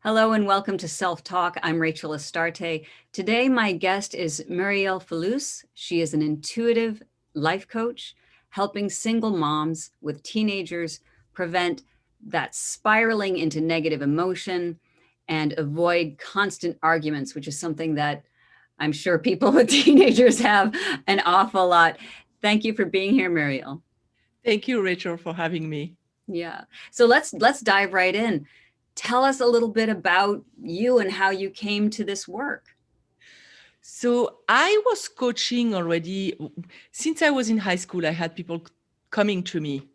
Hello and welcome to Self Talk. I'm Rachel Astarte. Today, my guest is Murielle Fellous. She is an intuitive life coach helping single moms with teenagers prevent that spiraling into negative emotion and avoid constant arguments, which is something that I'm sure people with teenagers have an awful lot. Thank you for being here, Murielle. Thank you, Rachel, for having me. Yeah. So let's dive right in. Tell us a little bit about you and how you came to this work. So I was coaching already since I was in high school. I had people coming to me.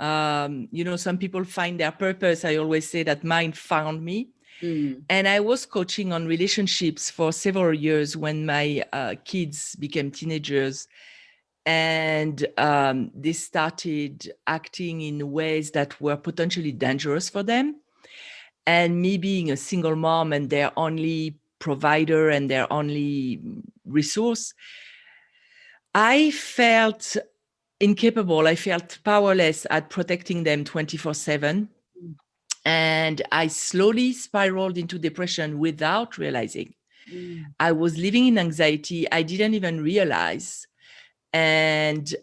Some people find their purpose. I always say that mine found me. And I was coaching on relationships for several years when my kids became teenagers. And they started acting in ways that were potentially dangerous for them. And me being a single mom and their only provider and their only resource, I felt incapable. I felt powerless at protecting them 24/7. And I slowly spiraled into depression without realizing. I was living in anxiety. I didn't even realize. And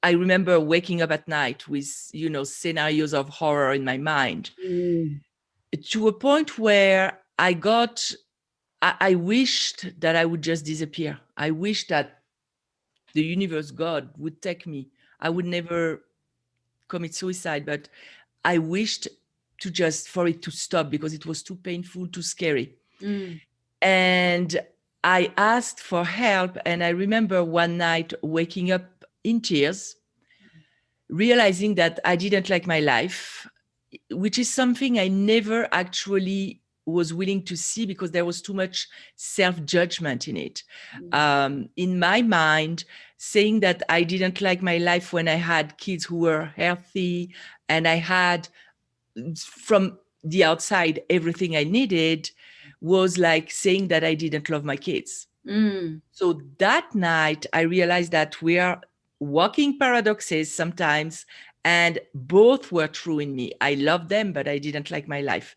I remember waking up at night with, scenarios of horror in my mind, to a point where I wished that I would just disappear. I wished that the universe, God, would take me. I would never commit suicide, but I wished for it to stop because it was too painful, too scary. And I asked for help. And I remember one night waking up in tears, realizing that I didn't like my life, which is something I never actually was willing to see because there was too much self-judgment in it. In my mind, saying that I didn't like my life when I had kids who were healthy and I had, from the outside, everything I needed, was like saying that I didn't love my kids. So that night, I realized that we are walking paradoxes sometimes, and both were true in me. I loved them, but I didn't like my life.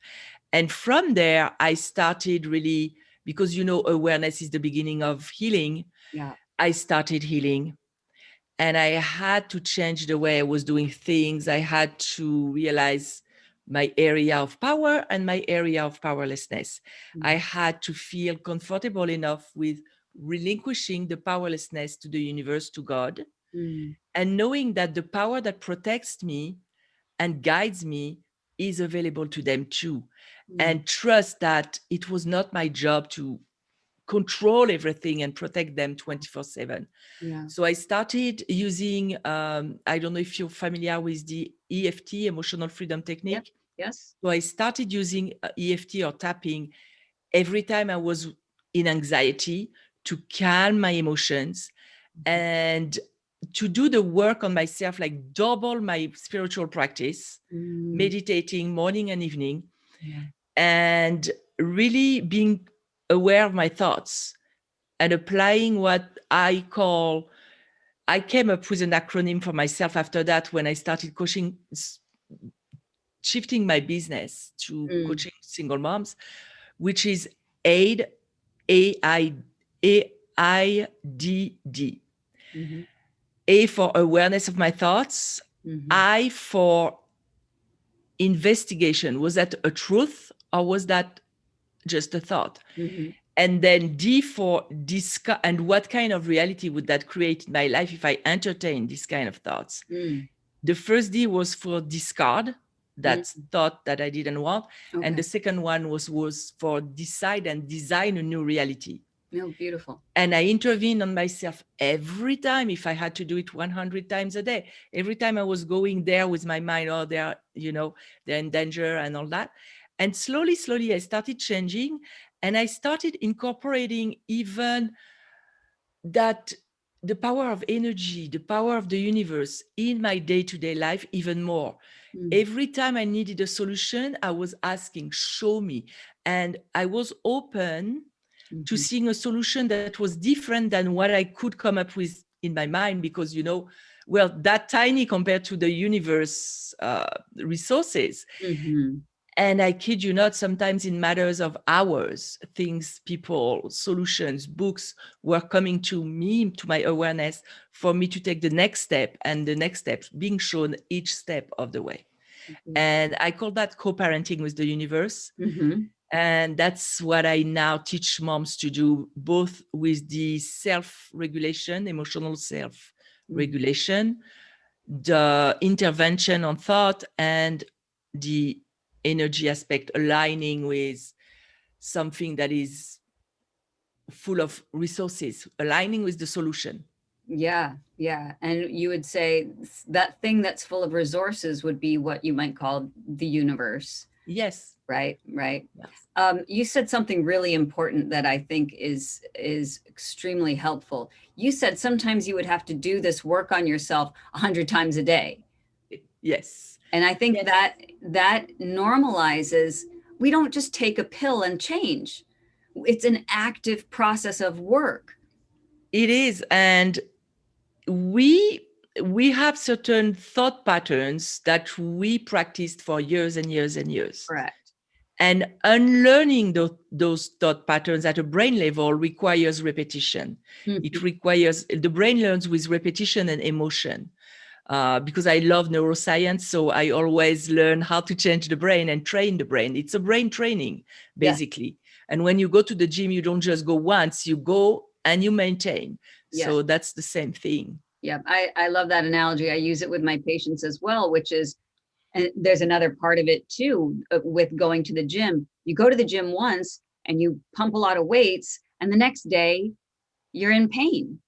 And from there, I started really, because, awareness is the beginning of healing. Yeah. I started healing. And I had to change the way I was doing things. I had to realize my area of power and my area of powerlessness. I had to feel comfortable enough with relinquishing the powerlessness to the universe, to God, and knowing that the power that protects me and guides me is available to them too. And trust that it was not my job to control everything and protect them 24/7. Yeah. So I started using, I don't know if you're familiar with the EFT, Emotional Freedom Yeah. Technique. Yes. So I started using EFT or tapping every time I was in anxiety to calm my emotions and to do the work on myself, like double my spiritual practice, meditating morning and evening, and really being aware of my thoughts and applying what I came up with an acronym for myself after that when I started coaching, shifting my business to coaching single moms, which is AID, AIDD. A for awareness of my thoughts, I for investigation. Was that a truth or was that just a thought? And then D for discuss, and what kind of reality would that create in my life if I entertain this kind of thoughts? The first D was for discard, that thought that I didn't want. And the second one was for decide and design a new reality. Oh, beautiful. And I intervened on myself every time, if I had to do it 100 times a day. Every time I was going there with my mind, oh, they're in danger and all that. And slowly, I started changing. And I started incorporating even that the power of energy, the power of the universe in my day-to-day life even more. Every time I needed a solution, I was asking, show me. And I was open to seeing a solution that was different than what I could come up with in my mind, because, that tiny compared to the universe resources. And I kid you not, sometimes in matters of hours, things, people, solutions, books were coming to me, to my awareness, for me to take the next step, and the next step being shown each step of the way. And I call that co-parenting with the universe. Mm-hmm. And that's what I now teach moms to do, both with the self-regulation, emotional self-regulation, the intervention on thought, and the energy aspect, aligning with something that is full of resources, aligning with the solution. Yeah, yeah. And you would say that thing that's full of resources would be what you might call the universe. Yes. Right, right. Yes. You said something really important that I think is extremely helpful. You said sometimes you would have to do this work on yourself 100 times a day. Yes. And I think Yes. that normalizes, we don't just take a pill and change. It's an active process of work. It is. And we have certain thought patterns that we practiced for years and years and years. Correct. And unlearning those thought patterns at a brain level requires repetition. Mm-hmm. It requires, the brain learns with repetition and emotion. Because I love neuroscience, so I always learn how to change the brain and train the brain. It's a brain training, basically. Yes. And when you go to the gym, you don't just go once, you go and you maintain. Yes. So that's the same thing. Yeah, I love that analogy. I use it with my patients as well, which is, and there's another part of it too, with going to the gym. You go to the gym once and you pump a lot of weights, and the next day you're in pain.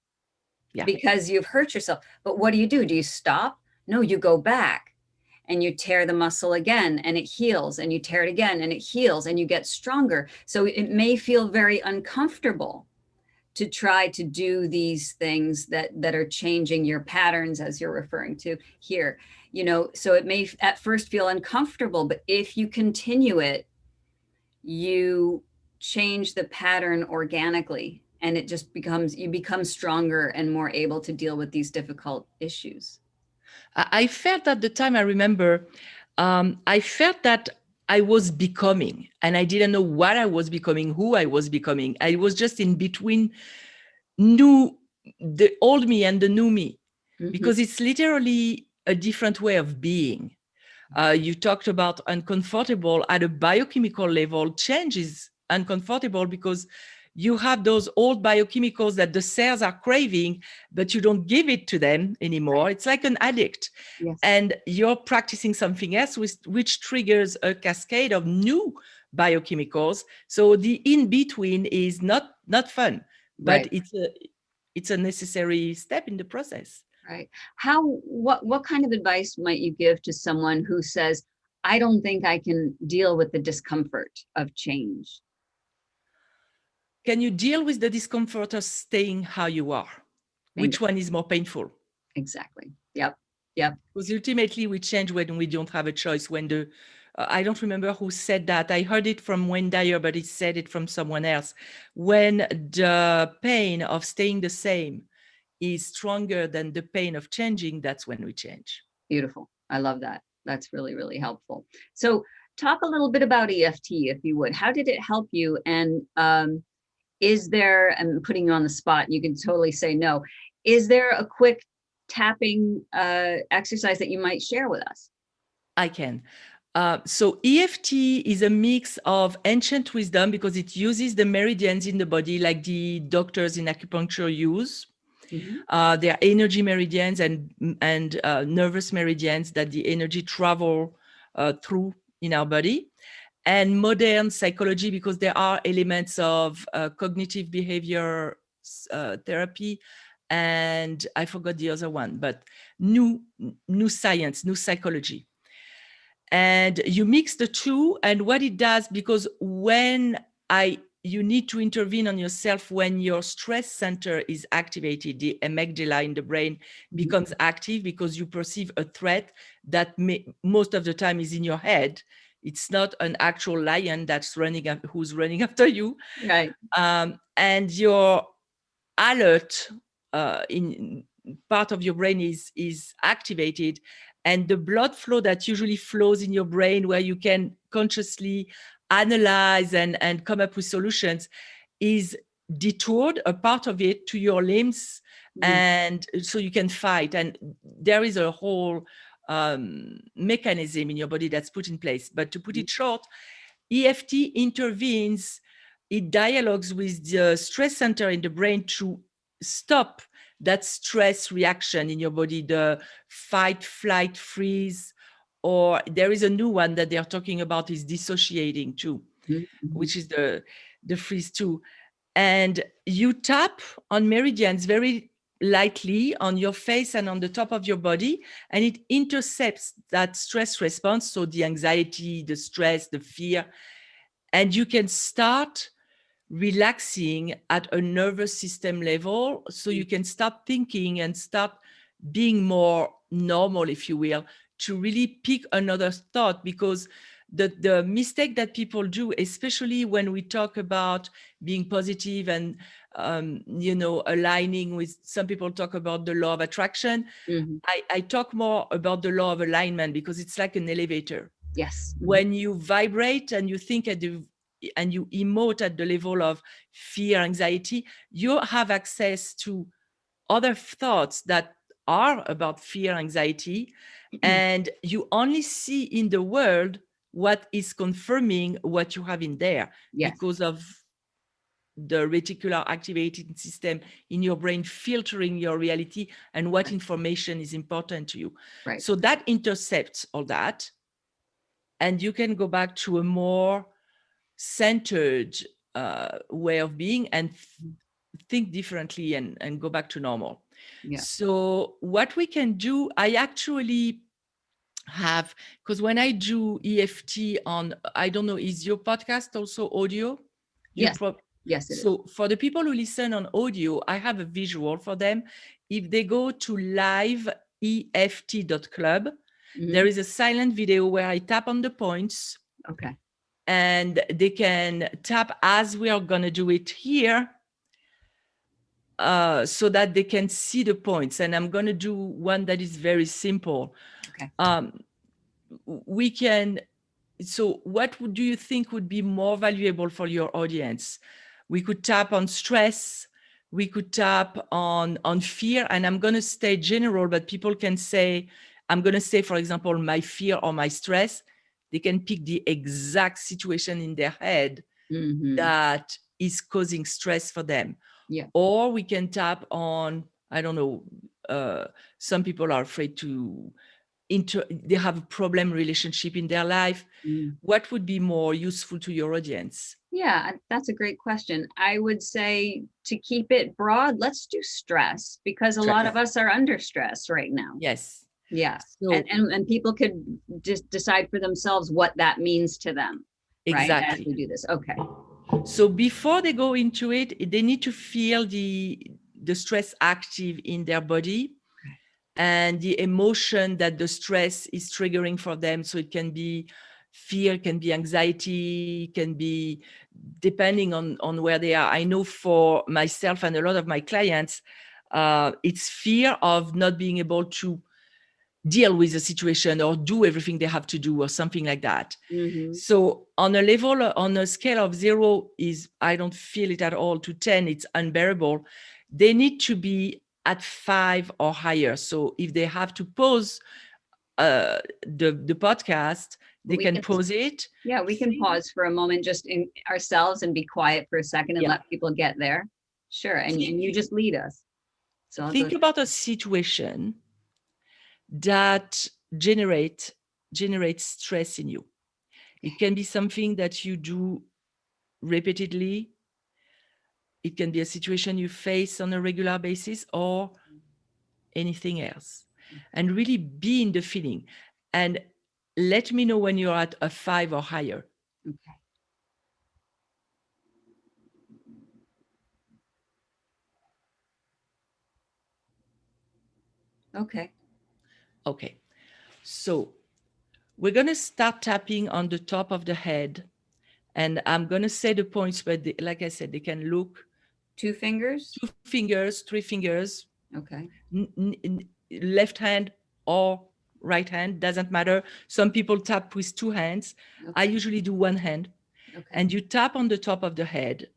Yeah. Because you've hurt yourself. But what do? Do you stop? No, you go back and you tear the muscle again and it heals, and you tear it again and it heals, and you get stronger. So it may feel very uncomfortable to try to do these things that are changing your patterns, as you're referring to here. You know, so it may at first feel uncomfortable, but if you continue it, you change the pattern organically, and it just you become stronger and more able to deal with these difficult issues. I felt at the time, I remember, I felt that I was becoming, and I didn't know what I was becoming, who I was becoming. I was just in between the old me and the new me, because it's literally a different way of being. You talked about uncomfortable at a biochemical level. Change is uncomfortable because you have those old biochemicals that the cells are craving, but you don't give it to them anymore. Right. It's like an addict. Yes. And you're practicing something else, which triggers a cascade of new biochemicals. So the in-between is not fun, but right. It's a necessary step in the process. Right. What kind of advice might you give to someone who says, I don't think I can deal with the discomfort of change? Can you deal with the discomfort of staying how you are? Which one is more painful? Exactly. Yep. Because ultimately we change when we don't have a choice. When I don't remember who said that. I heard it from Wayne Dyer, but he said it from someone else. When the pain of staying the same is stronger than the pain of changing, that's when we change. Beautiful. I love that. That's really, really helpful. So talk a little bit about EFT, if you would. How did it help you? And is there, I'm putting you on the spot, you can totally say no. Is there a quick tapping exercise that you might share with us? I can. So EFT is a mix of ancient wisdom, because it uses the meridians in the body like the doctors in acupuncture use. Mm-hmm. There are energy meridians and nervous meridians that the energy travel through in our body. And modern psychology, because there are elements of cognitive behavior therapy, and I forgot the other one, but new science, new psychology. And you mix the two, and what it does, because you need to intervene on yourself when your stress center is activated, the amygdala in the brain becomes active, because you perceive a threat that most of the time is in your head. It's not an actual lion who's running after you. Right. And your alert in part of your brain is activated, and the blood flow that usually flows in your brain, where you can consciously analyze and come up with solutions is detoured a part of it to your limbs, and so you can fight. And there is a whole mechanism in your body that's put in place. But to put it short, EFT intervenes, it dialogues with the stress center in the brain to stop that stress reaction in your body, the fight, flight, freeze, or there is a new one that they're talking about is dissociating too, which is the freeze too. And you tap on meridians very lightly on your face and on the top of your body, and it intercepts that stress response, so the anxiety, the stress, the fear, and you can start relaxing at a nervous system level, so you can stop thinking and start being more normal, if you will, to really pick another thought. Because the mistake that people do, especially when we talk about being positive and aligning with, some people talk about the law of attraction. I talk more about the law of alignment, because it's like an elevator. Yes. When you vibrate and you think and you emote at the level of fear, anxiety, you have access to other thoughts that are about fear, anxiety, and you only see in the world what is confirming what you have in there, because of the reticular activating system in your brain filtering your reality and what information is important to you. So that intercepts all that, and you can go back to a more centered way of being and think differently and go back to normal. So what we can do, I actually have, because when I do EFT on, I don't know, is your podcast also audio? Yes. Yes, it is. So for the people who listen on audio, I have a visual for them. If they go to liveeft.club, there is a silent video where I tap on the points. Okay. And they can tap as we are going to do it here, so that they can see the points. And I'm going to do one that is very simple. Okay. We can, so what do you think would be more valuable for your audience? We could tap on stress. We could tap on fear. And I'm going to stay general, but people can say, I'm going to say, for example, my fear or my stress. They can pick the exact situation in their head that is causing stress for them. Or we can tap on, I don't know, some people are afraid to they have a problem relationship in their life. What would be more useful to your audience? Yeah, that's a great question. I would say, to keep it broad, let's do stress, because a lot of us are under stress right now. Yes. Yeah. So, and people could just decide for themselves what that means to them. Exactly. Right, as we do this. Okay. So before they go into it, they need to feel the stress active in their body and the emotion that the stress is triggering for them. So it can be fear, can be anxiety, can be depending on where they are. I know for myself and a lot of my clients, it's fear of not being able to deal with the situation or do everything they have to do or something like that. So on a level, on a scale of 0 is, I don't feel it at all, to 10, it's unbearable. They need to be at 5 or higher. So if they have to pause the podcast, they can pause it. Yeah, we can pause for a moment just in ourselves and be quiet for a second and let people get there. Sure. And you just lead us. So think about a situation that generates stress in you. It can be something that you do repeatedly. It can be a situation you face on a regular basis or anything else. And really be in the feeling. And let me know when you're at a 5 or higher. Okay. Okay. Okay. So we're going to start tapping on the top of the head. And I'm going to say the points, but like I said, they can look. 2 fingers? 2 fingers, 3 fingers. Okay. Left hand or right hand, doesn't matter. Some people tap with two hands. I Okay. usually do one hand. Okay. And you tap on the top of the head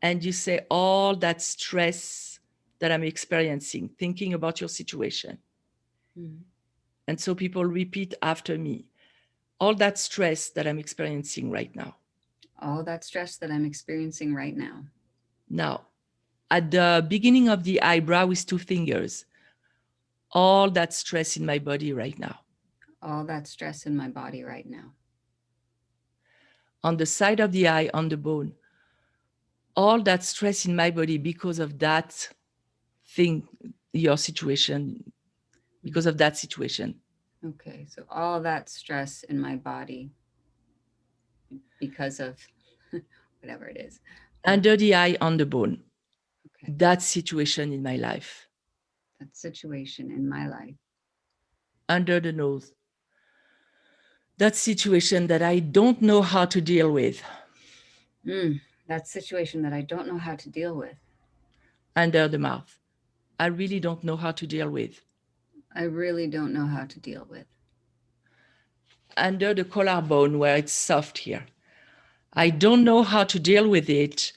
and you say all that stress that I'm experiencing, thinking about your situation. Mhm. And so people repeat after me, all that stress that I'm experiencing right now. All that stress that I'm experiencing right now. Now, at the beginning of the eyebrow with two fingers, all that stress in my body right now. All that stress in my body right now. On the side of the eye, on the bone, all that stress in my body because of that thing, your situation, because of that situation. Okay, so all that stress in my body because of whatever it is. Under the eye, on the bone, Okay, that situation in my life. that situation in my life. Under the nose, that situation that I don't know how to deal with. That situation that I don't know how to deal with. Under the mouth, I really don't know how to deal with. I really don't know how to deal with. Under the collarbone, where it's soft here, I don't know how to deal with it,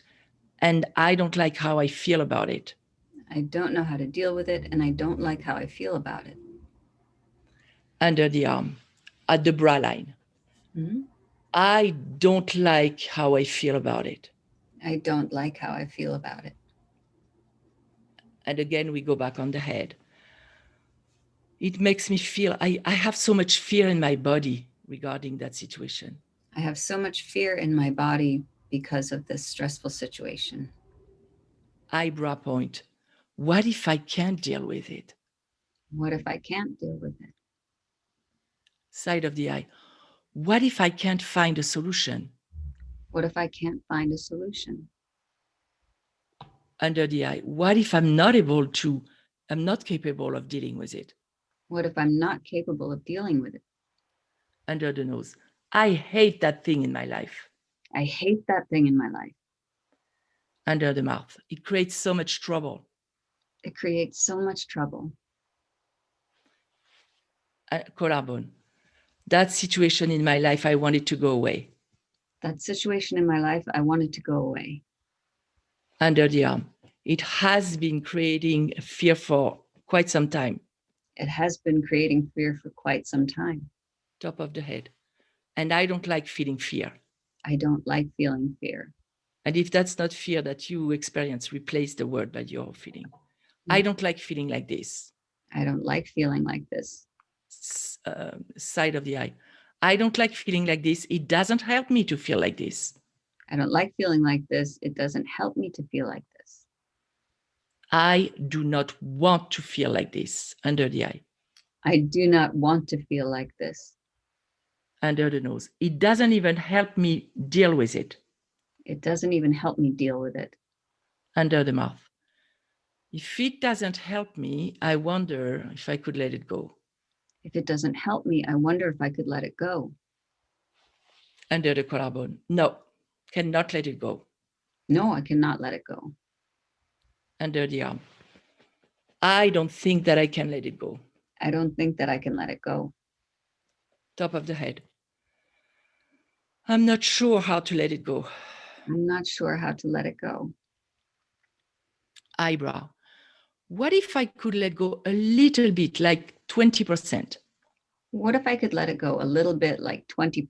and I don't like how I feel about it. I don't know how to deal with it, and I don't like how I feel about it. Under the arm, at the bra line, I don't like how I feel about it. I don't like how I feel about it. And again, we go back on the head. It makes me feel, I have so much fear in my body regarding that situation. I have so much fear in my body because of this stressful situation. Eyebrow point. What if I can't deal with it? What if I can't deal with it? Side of the eye. What if I can't find a solution? What if I can't find a solution? Under the eye. What if I'm not capable of dealing with it? What if I'm not capable of dealing with it? Under the nose. I hate that thing in my life. I hate that thing in my life. Under the mouth. It creates so much trouble. It creates so much trouble. Collarbone. That situation in my life, I want it to go away. That situation in my life, I want it to go away. Under the arm. It has been creating fear for quite some time. It has been creating fear for quite some time. Top of the head. And I don't like feeling fear. I don't like feeling fear. And if that's not fear that you experience, replace the word by your feeling. I don't like feeling like this. I don't like feeling like this. Side of the eye. I don't like feeling like this. It doesn't help me to feel like this. I don't like feeling like this. It doesn't help me to feel like this. I do not want to feel like this. Under the eye. I do not want to feel like this. Under the nose. It doesn't even help me deal with it. It doesn't even help me deal with it. Under the mouth. If it doesn't help me, I wonder if I could let it go. If it doesn't help me, I wonder if I could let it go. Under the collarbone. No, cannot let it go. No, I cannot let it go. Under the arm. I don't think that I can let it go. I don't think that I can let it go. Top of the head. I'm not sure how to let it go. I'm not sure how to let it go. Eyebrow. What if I could let go a little bit, like 20%? What if I could let it go a little bit, like 20%?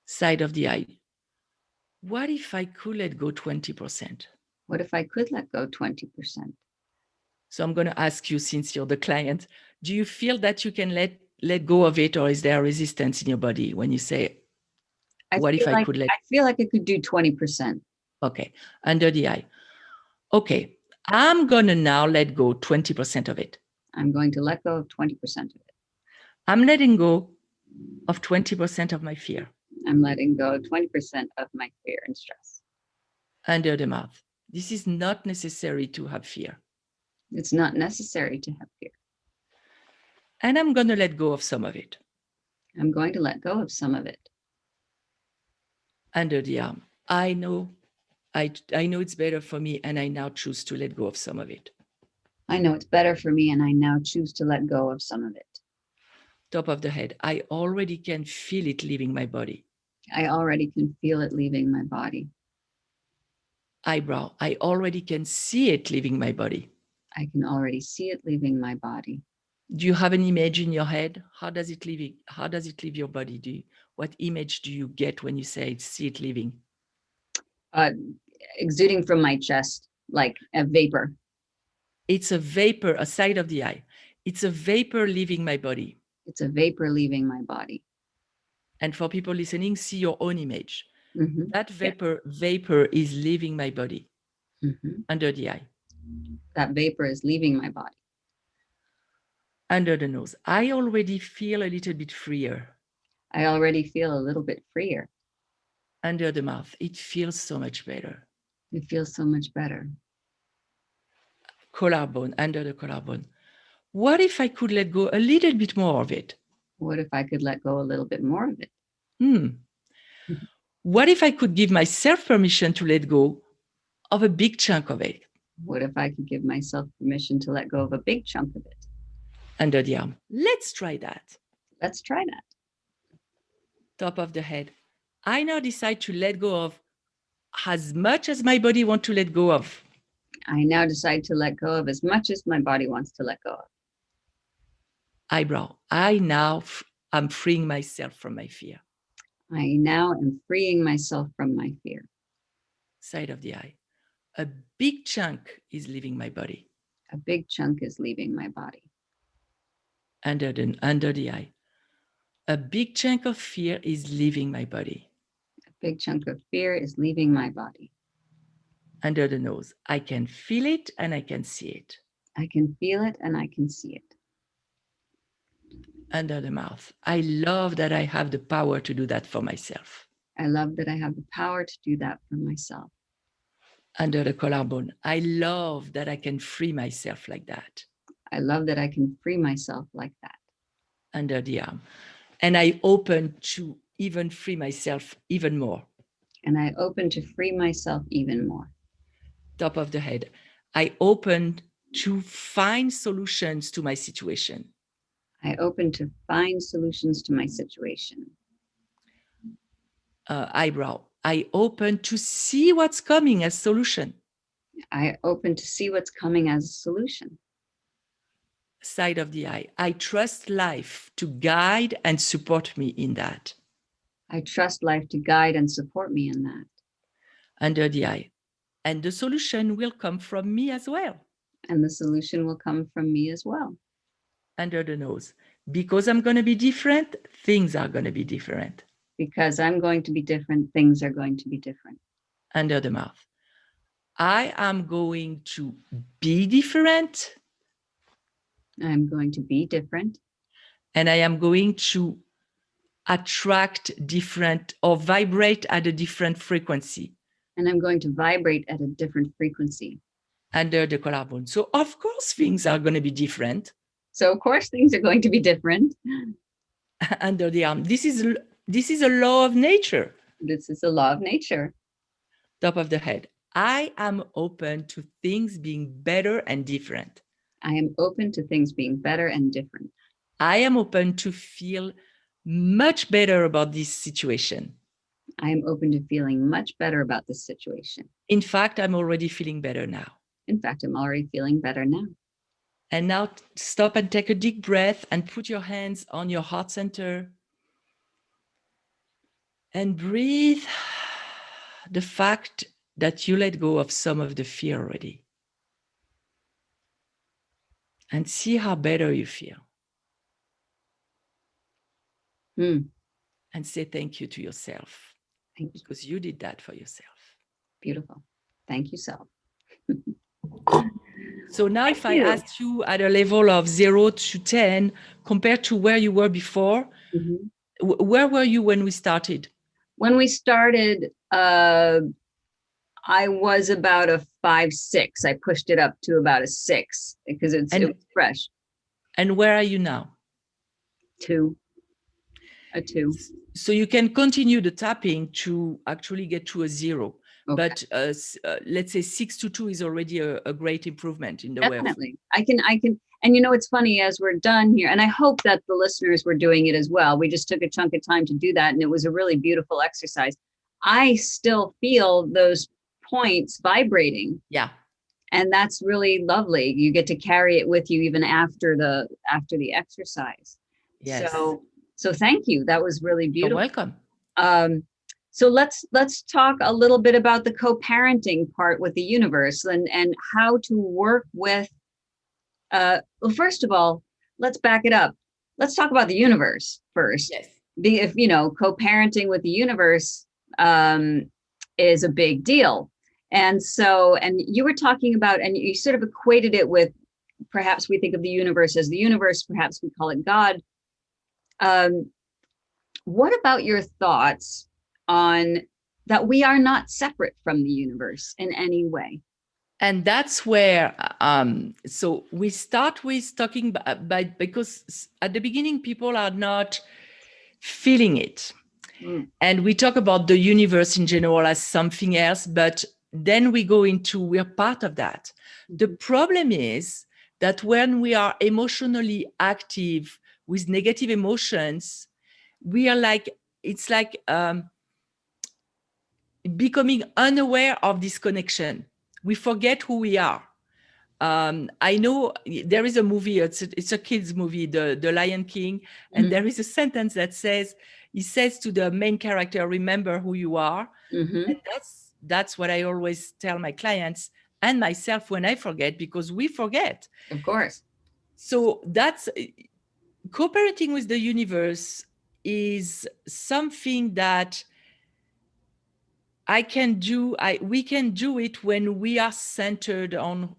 Side of the eye. What if I could let go 20%? What if I could let go 20%? So I'm going to ask you, since you're the client, do you feel that you can let go of it, or is there resistance in your body when you say, what if I could let? I feel like I could do 20%. Okay, under the eye. Okay, I'm going to now let go 20% of it. I'm going to let go of 20% of it. I'm letting go of 20% of my fear. I'm letting go of 20% of my fear and stress. Under the mouth. This is not necessary to have fear. It's not necessary to have fear. And I'm going to let go of some of it. I'm going to let go of some of it. Under the arm. I know it's better for me, and I now choose to let go of some of it. I know it's better for me, and I now choose to let go of some of it. Top of the head. I already can feel it leaving my body. I already can feel it leaving my body. Eyebrow. I already can see it leaving my body. I can already see it leaving my body. Do you have an image in your head? How does it leave? How does it leave your body? What image do you get when you say see it leaving? Exuding from my chest like a vapor. It's a vapor, a side of the eye. It's a vapor leaving my body. It's a vapor leaving my body. And for people listening, see your own image. Mm-hmm. That vapor is leaving my body. Mm-hmm. Under the eye. That vapor is leaving my body. Under the nose. I already feel a little bit freer. I already feel a little bit freer. Under the mouth. It feels so much better. It feels so much better. Collarbone, under the collarbone. What if I could let go a little bit more of it? What if I could let go a little bit more of it? What if I could give myself permission to let go of a big chunk of it? What if I could give myself permission to let go of a big chunk of it? Under the arm. Let's try that. Let's try that. Top of the head. I now decide to let go of as much as my body wants to let go of. I now decide to let go of as much as my body wants to let go of. Eyebrow. I'm freeing myself from my fear. I now am freeing myself from my fear. Side of the eye. A big chunk is leaving my body. A big chunk is leaving my body. Under the eye. A big chunk of fear is leaving my body. A big chunk of fear is leaving my body. Under the nose. I can feel it and I can see it. I can feel it and I can see it. Under the mouth. I love that I have the power to do that for myself. I love that I have the power to do that for myself. Under the collarbone. I love that I can free myself like that. I love that I can free myself like that. Under the arm. And I open to even free myself even more. And I open to free myself even more. Top of the head. I open to find solutions to my situation. I open to find solutions to my situation. Eyebrow. I open to see what's coming as solution. I open to see what's coming as a solution. Side of the eye. I trust life to guide and support me in that. I trust life to guide and support me in that. Under the eye. And the solution will come from me as well. And the solution will come from me as well. Under the nose. Because I'm going to be different, things are going to be different. Because I'm going to be different, things are going to be different. Under the mouth. I am going to be different. I'm going to be different. And I am going to attract different or vibrate at a different frequency. And I'm going to vibrate at a different frequency. Under the collarbone. So of course things are going to be different. So of course things are going to be different. Under the arm. This is a law of nature. This is a law of nature. Top of the head. I am open to things being better and different. I am open to things being better and different. I am open to feel much better about this situation. I am open to feeling much better about this situation. In fact, I'm already feeling better now. In fact, I'm already feeling better now. And now stop and take a deep breath and put your hands on your heart center. And breathe the fact that you let go of some of the fear already. And see how better you feel. And say thank you to yourself. Thank you. Because you did that for yourself. Beautiful. Thank you, self. So now if I asked you at a level of 0 to 10, compared to where you were before, where were you when we started? When we started, I was about a 5-6. I pushed it up to about a 6 because it was fresh. And where are you now? 2. A 2. So you can continue the tapping to actually get to a 0. Okay. but let's say 6 to 2 is already a great improvement in the way of. Definitely. I can, and you know, it's funny as we're done here, and I hope that the listeners were doing it as well. We just took a chunk of time to do that, and it was a really beautiful exercise. I still feel those points vibrating. Yeah. And that's really lovely. You get to carry it with you even after the exercise. Yes. So thank you. That was really beautiful. You're welcome. So let's talk a little bit about the co-parenting part with the universe and how to work with. Well, first of all, let's back it up. Let's talk about the universe first. Yes. If you know, co-parenting with the universe is a big deal. And so, and you were talking about, and you sort of equated it with, perhaps we think of the universe as the universe, perhaps we call it God. What about your thoughts on that we are not separate from the universe in any way? And that's where, so we start with talking about, because at the beginning, people are not feeling it. And we talk about the universe in general as something else, but then we go into, we're part of that. The problem is that when we are emotionally active with negative emotions, we are like, it's like becoming unaware of this connection. We forget who we are. I know there is a movie, it's a kid's movie, the Lion King, and there is a sentence that says, he says to the main character, remember who you are. And that's what I always tell my clients and myself when I forget, because we forget. Of course. So that's, co-parenting with the universe is something that we can do it when we are centered on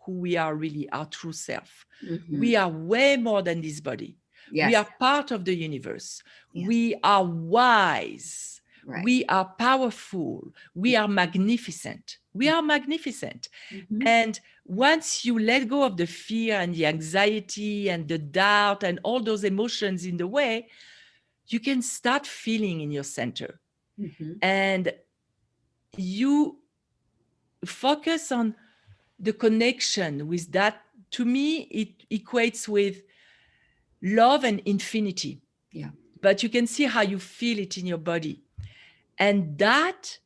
who we are really, our true self. We are way more than this body. Yes. We are part of the universe. Yes. We are wise. Right. We are powerful. We are magnificent. We are magnificent. And once you let go of the fear and the anxiety and the doubt and all those emotions in the way, you can start feeling in your center. And you focus on the connection with that. To me, it equates with love and infinity. Yeah. But you can see how you feel it in your body. And that's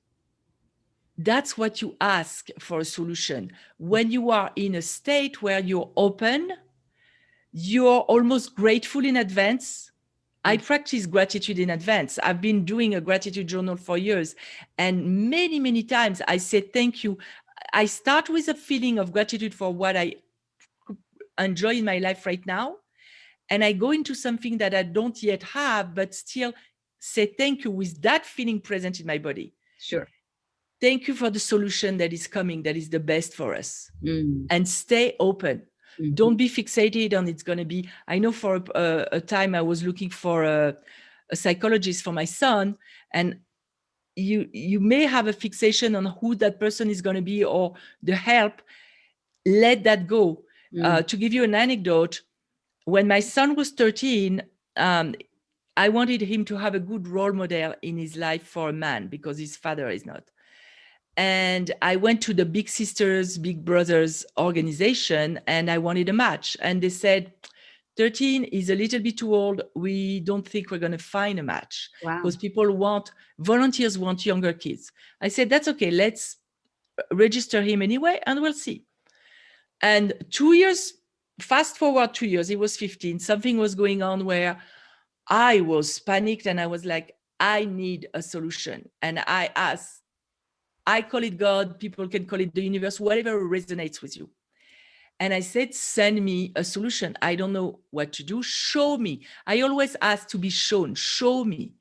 what you ask for a solution. When you are in a state where you're open, you're almost grateful in advance. I practice gratitude in advance. I've been doing a gratitude journal for years. And many, many times I say, thank you. I start with a feeling of gratitude for what I enjoy in my life right now. And I go into something that I don't yet have, but still say thank you with that feeling present in my body. Sure. Thank you for the solution that is coming, that is the best for us. And stay open. Don't be fixated on it's going to be. I know for a time I was looking for a psychologist for my son, and you may have a fixation on who that person is going to be or the help. Let that go. To give you an anecdote, when my son was 13, I wanted him to have a good role model in his life for a man, because his father is not. And I went to the Big Sisters, Big Brothers organization, and I wanted a match. And they said, 13 is a little bit too old. We don't think we're going to find a match. Wow. Because volunteers want younger kids. I said, that's okay. Let's register him anyway, and we'll see. And 2 years, fast forward 2 years, he was 15. Something was going on where I was panicked, and I was like, I need a solution. And I asked, I call it God, people can call it the universe, whatever resonates with you. And I said, send me a solution. I don't know what to do. Show me. I always ask to be shown. Show me.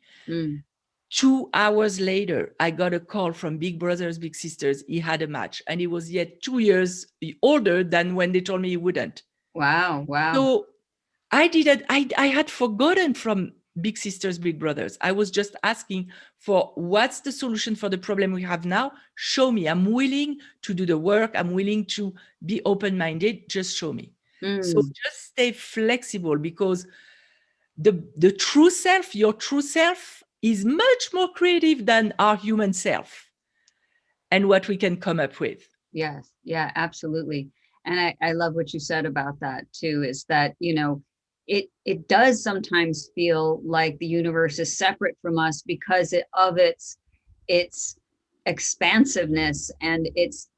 2 hours later, I got a call from Big Brothers, Big Sisters. He had a match, and he was yet 2 years older than when they told me he wouldn't. Wow. Wow. So I had forgotten from Big Sisters, Big Brothers. I was just asking for what's the solution for the problem we have now? Show me. I'm willing to do the work. I'm willing to be open-minded. Just show me. So just stay flexible, because the true self, your true self, is much more creative than our human self. and what we can come up with. Yes. Yeah, absolutely. And I love what you said about that too, is that, it does sometimes feel like the universe is separate from us because of its expansiveness, and it's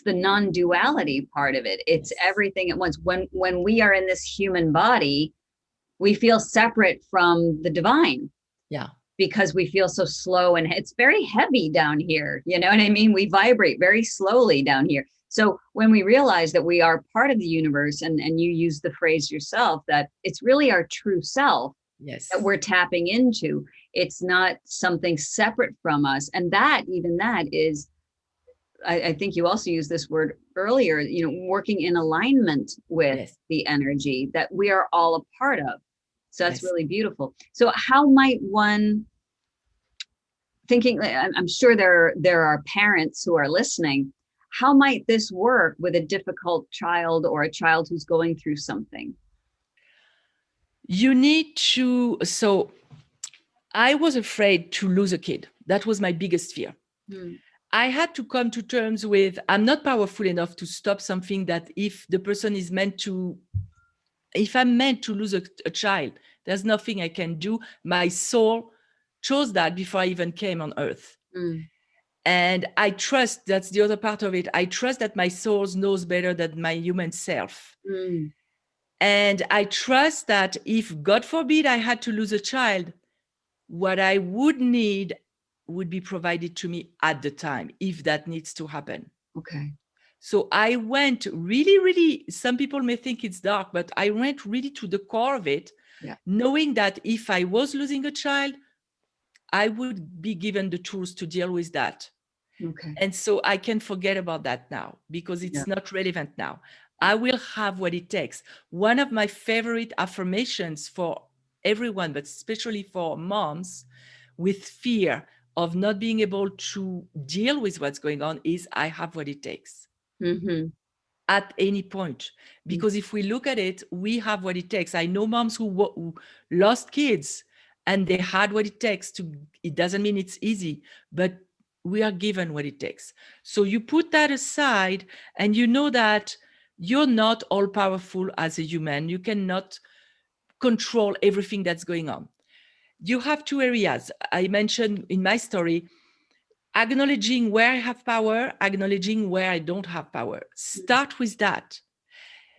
the non-duality part of it. It's Yes. everything at once. When we are in this human body, we feel separate from the divine Yeah. because we feel so slow, and it's very heavy down here. You know what I mean? We vibrate very slowly down here. So when we realize that we are part of the universe, and you use the phrase yourself, that it's really our true self that Yes. we're tapping into, it's not something separate from us. And even that is, I think you also used this word earlier, working in alignment with Yes. the energy that we are all a part of. So that's Yes. really beautiful. So how might one, thinking, I'm sure there are parents who are listening, how might this work with a difficult child or a child who's going through something? You need to, so I was afraid to lose a kid. That was my biggest fear. Hmm. I had to come to terms with, I'm not powerful enough to stop something that if the person is meant to, if I'm meant to lose a child, there's nothing I can do. My soul chose that before I even came on earth. Mm, And I trust, that's the other part of it. I trust that my soul knows better than my human self. mm, And I trust that if, God forbid, I had to lose a child, what I would need would be provided to me at the time, if that needs to happen. okay. So I went really, really, some people may think it's dark, but I went really to the core of it, Yeah. knowing that if I was losing a child, I would be given the tools to deal with that. Okay. And so I can forget about that now because Yeah. it's not relevant now. I will have what it takes. One of my favorite affirmations for everyone, but especially for moms with fear of not being able to deal with what's going on, is I have what it takes Mm-hmm. at any point. Because if we look at it, we have what it takes. I know moms who lost kids and they had what it takes to, it doesn't mean it's easy, but we are given what it takes. So you put that aside and you know that you're not all powerful as a human. You cannot control everything that's going on. You have two areas. I mentioned in my story, acknowledging where I have power, acknowledging where I don't have power. Start with that.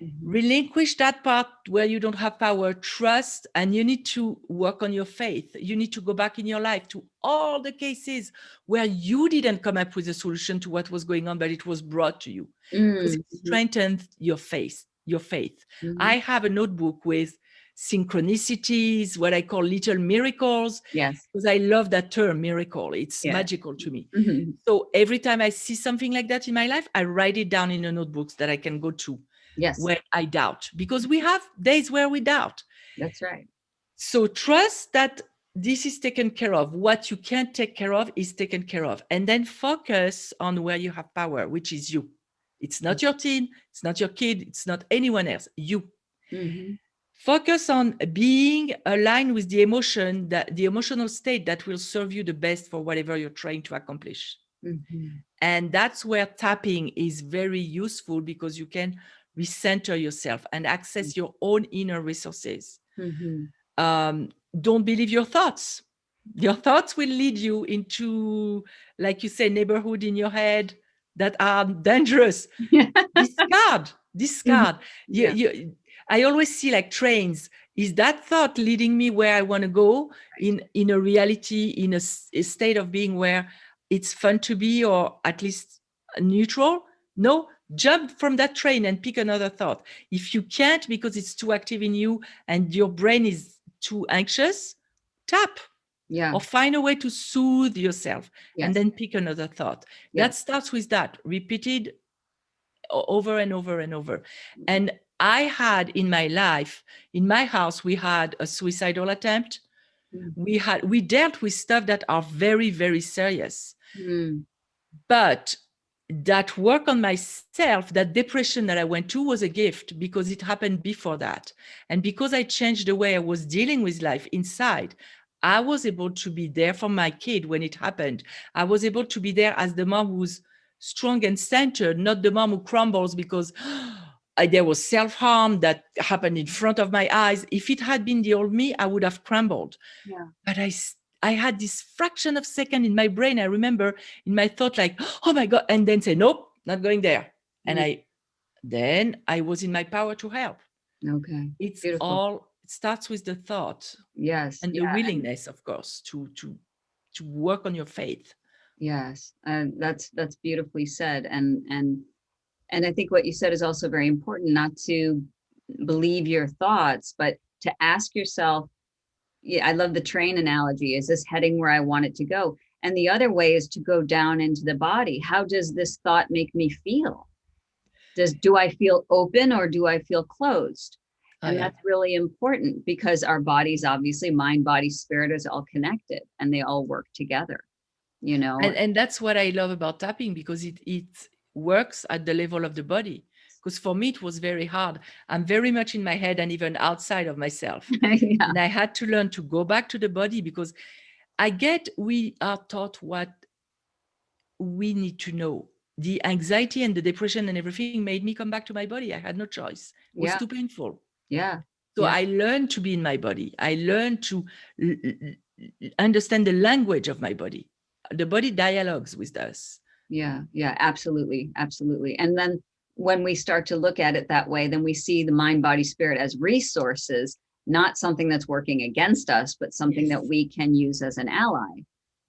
Mm-hmm. Relinquish that part where you don't have power, trust, and you need to work on your faith. You need to go back in your life to all the cases where you didn't come up with a solution to what was going on, but it was brought to you because it Mm-hmm. strengthened your faith, your faith. Mm-hmm. I have a notebook with synchronicities, what I call little miracles, Yes. because I love that term, miracle. It's Yeah. magical to me. Mm-hmm. So every time I see something like that in my life, I write it down in a notebook that I can go to Yes. when I doubt, because we have days where we doubt. That's right. So trust that this is taken care of. What you can't take care of is taken care of. And then focus on where you have power, which is you. It's not your teen, it's not your kid, it's not anyone else, you. Mm-hmm. Focus on being aligned with the emotion, that the emotional state that will serve you the best for whatever you're trying to accomplish. Mm-hmm. And that's where tapping is very useful because you can recenter yourself and access your own inner resources. Mm-hmm. Don't believe your thoughts. Your thoughts will lead you into, like you say, neighborhood in your head that are dangerous. Yeah. Discard. Yeah. I always see like trains. Is that thought leading me where I want to go in a reality, in a state of being where it's fun to be, or at least neutral? No, jump from that train and pick another thought. If you can't because it's too active in you and your brain is too anxious, tap Yeah. or find a way to soothe yourself and Yes. then pick another thought. That Yes. starts with that, repeated over and over and over. And I had in my life, in my house, we had a suicidal attempt. We dealt with stuff that are very, very serious. Mm-hmm. But that work on myself, that depression that I went to, was a gift because it happened before that. And because I changed the way I was dealing with life inside, I was able to be there for my kid when it happened. I was able to be there as the mom who's strong and centered, not the mom who crumbles because there was self-harm that happened in front of my eyes. If it had been the old me, I would have crumbled. Yeah. But I had this fraction of second in my brain. I remember in my thought, like, oh my God, and then say, nope, not going there. And then I was in my power to help. Okay. It's Beautiful. all, it starts with the thought Yes. and the Yeah. willingness, of course, to work on your faith. Yes. That's beautifully said. And I think what you said is also very important, not to believe your thoughts, but to ask yourself, yeah, I love the train analogy. Is this heading where I want it to go? And the other way is to go down into the body. How does this thought make me feel? Do I feel open or do I feel closed? And Yeah. that's really important because our bodies, obviously, mind, body, spirit is all connected and they all work together, you know? And that's what I love about tapping, because it works at the level of the body. Because for me, it was very hard. I'm very much in my head and even outside of myself. Yeah. And I had to learn to go back to the body, because I get we are taught what we need to know. The anxiety and the depression and everything made me come back to my body. I had no choice. It was Yeah. too painful. Yeah. So Yeah. I learned to be in my body. I learned to understand the language of my body. The body dialogues with us. Yeah. Yeah. Absolutely. Absolutely. And then when we start to look at it that way, then we see the mind, body, spirit as resources, not something that's working against us, but something that we can use as an ally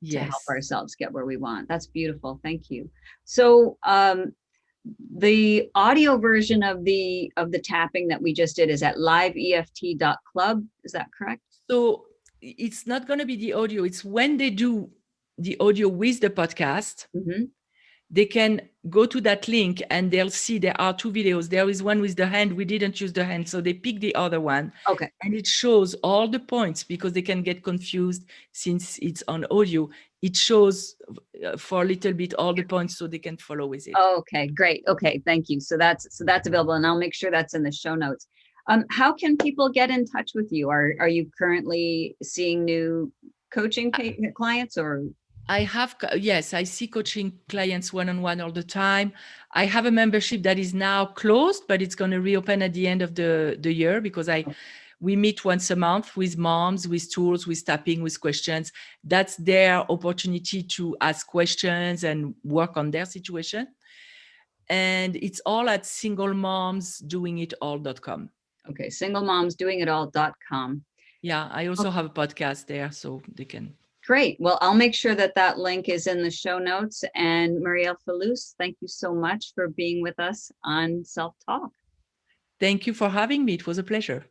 to help Yes. ourselves get where we want. That's beautiful. Thank you. So the audio version of the tapping that we just did is at liveeft.club. Is that correct? So it's not going to be the audio. It's when they do the audio with the podcast, they can go to that link and they'll see there are two videos. There is one with the hand. We didn't use the hand, so they pick the other one. Okay. And it shows all the points, because they can get confused since it's on audio. It shows for a little bit all the points so they can follow with it. Okay, great. Okay, thank you. So that's available, and I'll make sure that's in the show notes. How can people get in touch with you? Are you currently seeing new coaching clients, or? Yes, I see coaching clients one-on-one all the time. I have a membership that is now closed, but it's going to reopen at the end of the year, because we meet once a month with moms, with tools, with tapping, with questions. That's their opportunity to ask questions and work on their situation. And it's all at singlemomsdoingitall.com. Okay, singlemomsdoingitall.com. Yeah, I also have a podcast there, so they can. Great. Well, I'll make sure that link is in the show notes. And Murielle Fellous, thank you so much for being with us on Self Talk. Thank you for having me. It was a pleasure.